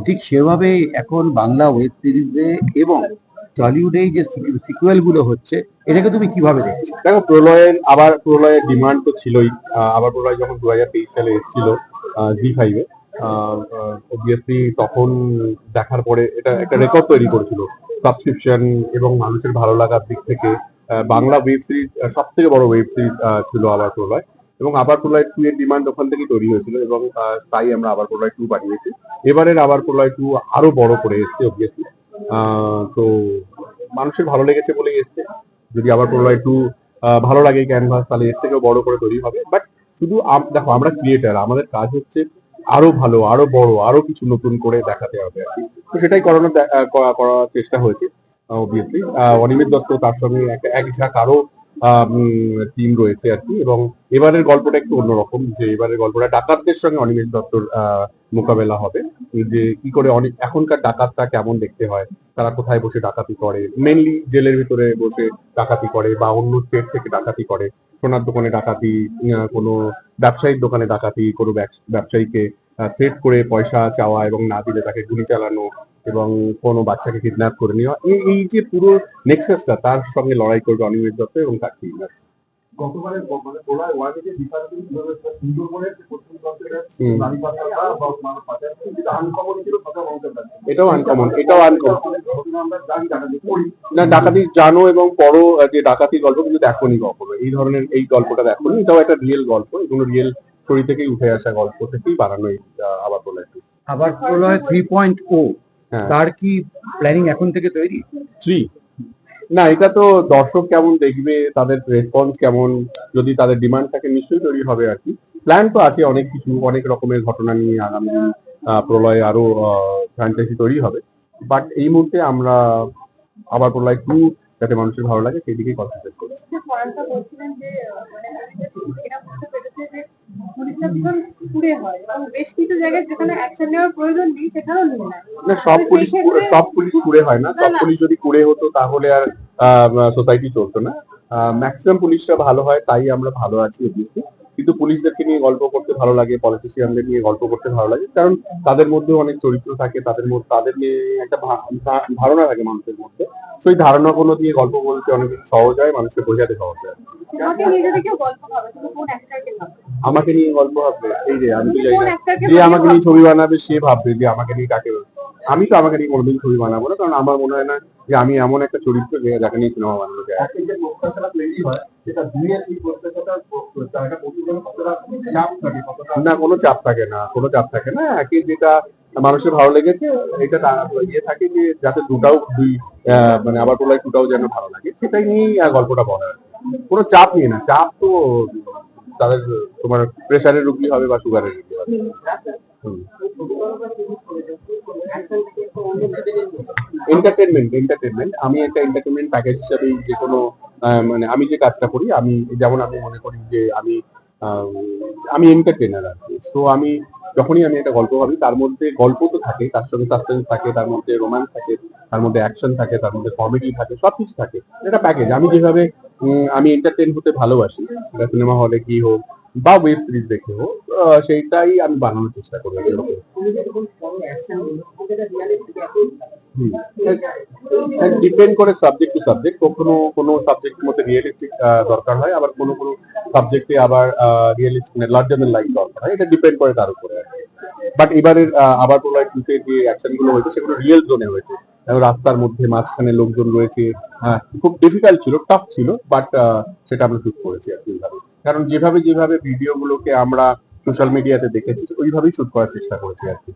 ঠিক সেভাবে এখন বাংলা ওয়েব সিরিজে এবং টলিউডে যে সিকুয়েল গুলো হচ্ছে, এটাকে তুমি কিভাবে দেখছো? দেখো, প্রলয়ের ডিমান্ড তো ছিলই। আবার প্রলয় যখন 2023 সালে এসেছিল জি5-এ, অবভিয়াসলি তখন দেখার পরে এটা একটা রেকর্ড তৈরি করেছিল সাবস্ক্রিপশন এবং মানুষের ভালো লাগার দিক থেকে। বাংলা ওয়েব সিরিজ সব থেকে বড় ওয়েব সিরিজ ছিল আবার প্রলয়, এবং আবার প্রলয় 2 এর ডিমান্ড ওখান থেকেই তৈরি হয়েছিল, এবং তাই আমরা আবার প্রলয় 2 বানিয়েছি। এবারের আবার প্রলয় 2 আরো বড় করে এসছে অবভিয়াসলি। তো মানুষের ভালো লেগেছে বলেই এসছে। যদি আবার প্রলয় 2 ভালো লাগে ক্যানভাস, তাহলে এর থেকেও বড় করে তৈরি হবে। বাট শুধু দেখো, আমরা ক্রিয়েটার, আমাদের কাজ হচ্ছে আরো ভালো, আরো বড়, আরো কিছু নতুন করে দেখাতে হবে আর কি। তো সেটাই করার চেষ্টা হয়েছে অবভিয়াসলি। অনিমেষ দত্ত, তার সঙ্গে এক ঝাঁক আরো টিম রয়েছে আর কি। এবং এবারের গল্পটা একটু অন্যরকম, যে এবারের গল্পটা ডাকাতদের সঙ্গে অনিমেষ দত্তর মোকাবেলা হবে, যে কি করে এখনকার ডাকাতটা কেমন দেখতে হয়, তারা কোথায় বসে ডাকাতি করে, মেনলি জেলের ভিতরে বসে ডাকাতি করে বা অন্য স্টেট থেকে ডাকাতি করে, সোনার দোকানে ডাকাতি, কোনো ব্যবসায়িক দোকানে ডাকাতি, কোনো ব্যবসায়ীকে থ্রেট করে পয়সা চাওয়া এবং না দিলে তাকে গুলি চালানো, এবং কোনো বাচ্চাকে কিডন্যাপ করে নেওয়া, এই যে পুরো নেক্সাসটা, তার সঙ্গে লড়াই করবে অনিমেষ দত্ত এবং তার টিম। গতবারের মানে প্রলয় ওয়ানে যে বিষয়গুলো কিভাবে সুন্দর করে এটাও আনকমন না, ডাকাতি জানো এবং পড়ো, যে ডাকাতি গল্প কিন্তু দেখোনি কখনো, এই ধরনের এই গল্পটা দেখোনি। এটাও একটা রিয়েল গল্প, এগুলো রিয়েল স্টোরি থেকেই উঠে আসা গল্প থেকেই বানানো এই আবার প্রলয়। আবার প্রলয় 3.0, তার কি প্ল্যানিং এখন থেকে তৈরি? 3 না, এটা তো দর্শক কেমন দেখবে, তাদের রেসপন্স কেমন, যদি তাদের ডিমান্ড থাকে নিশ্চয়ই তৈরি হবে আর কি। প্ল্যান তো আছে অনেক কিছু, অনেক রকমের ঘটনা নিয়ে আগামী প্রলয় আরো ফ্র্যাঞ্চাইজি তৈরি হবে। বাট এই মুহূর্তে আমরা আবার প্রলয় 2 যাতে মানুষের ভালো লাগে সেই দিকেই কনসেন্ট্রেট করছি। না, সব পুলিশ কুড়ে হয় না। সব পুলিশ যদি কুড়ে হতো তাহলে আর সোসাইটি চলতো না। ম্যাক্সিমাম পুলিশরা ভালো হয়, তাই আমরা ভালো আছি অবভিয়াসলি। কিন্তু পুলিশদেরকে নিয়ে গল্প করতে ভালো লাগে, পলিটিশিয়ানদের নিয়ে গল্প করতে ভালো লাগে, কারণ তাদের মধ্যে অনেক চরিত্র থাকে, তাদের নিয়ে একটা ধারণা থাকে মানুষের মধ্যে। সেই ধারণাগুলো দিয়ে গল্প বলতে অনেক সহজ হয়, মানুষকে বোঝাতে সহজ হয়। আমাকে নিয়ে গল্প ভাববে, এই যে আমি তো জানি না, যে আমাকে নিয়ে ছবি বানাবে সে ভাববে যে আমাকে নিয়ে কাকে। আমি তো আমাকে নিয়ে কোনোদিন ছবি বানাবো না, কারণ আমার মনে হয় না যে আমি এমন একটা চরিত্র যাকে নিয়ে সিনেমা বানানো যায়। না, কোনো চাপ থাকে না, কোনো চাপ থাকে না। একে যেটা মানুষের ভালো লেগেছে, এটা ইয়ে থাকে যে যাতে মানে আবার প্রলয় 2টাও যেন ভালো লাগে, সেটাই নিয়েই গল্পটা বলা। কোনো চাপ নিয়ে না, চাপ তো তাদের তোমার প্রেসারের রুগী হবে বা সুগারের রুগী হবে। এন্টারটেনমেন্ট আমি একটা এন্টারটেনমেন্ট প্যাকেজ হিসাবে যে কোনো মানে আমি যে কাজটা করি, আমি যেমন আমি মনে করি যে আমি এন্টারটেনার আর কি। তো আমি যখনই আমি একটা গল্প ভাবি, তার মধ্যে গল্প তো থাকে, তার সঙ্গে সাসপেন্স থাকে, তার মধ্যে রোম্যান্স থাকে, তার মধ্যে অ্যাকশন থাকে, তার মধ্যে কমেডি থাকে, সবকিছু থাকে। এটা প্যাকেজ। আমি যেভাবে আমি এন্টারটেন হতে ভালোবাসি, সিনেমা হলে কি হোক বা ওয়েব সিরিজ দেখে হোক, সেইটাই আমি বানানোর চেষ্টা করি। ডিপেন্ড করে সাবজেক্ট টু সাবজেক্ট, কখনো কোনো সাবজেক্টের মধ্যে রিয়েলিস্টিক দরকার হয়, আবার কোনো কোনো সাবজেক্টে আবার রিয়েলিস্টিক লার্জার দ্যান লাইফ দরকার হয়। এটা ডিপেন্ড করে তার উপরে। বাট এবারের আবার প্রলয় 2-তে যে অ্যাকশন গুলো হয়েছে সেগুলো রিয়েল জোনে হয়েছে, রাস্তার মধ্যে মাঝখানে লোকজন রয়েছে। খুব ডিফিকাল্ট ছিল, টাফ ছিল, বাট সেটা আমরা শুট করেছি আর কি। কারণ যেভাবে যেভাবে ভিডিও গুলোকে আমরা সোশ্যাল মিডিয়াতে দেখেছি, ওইভাবেই শুট করার চেষ্টা করেছি আর কি।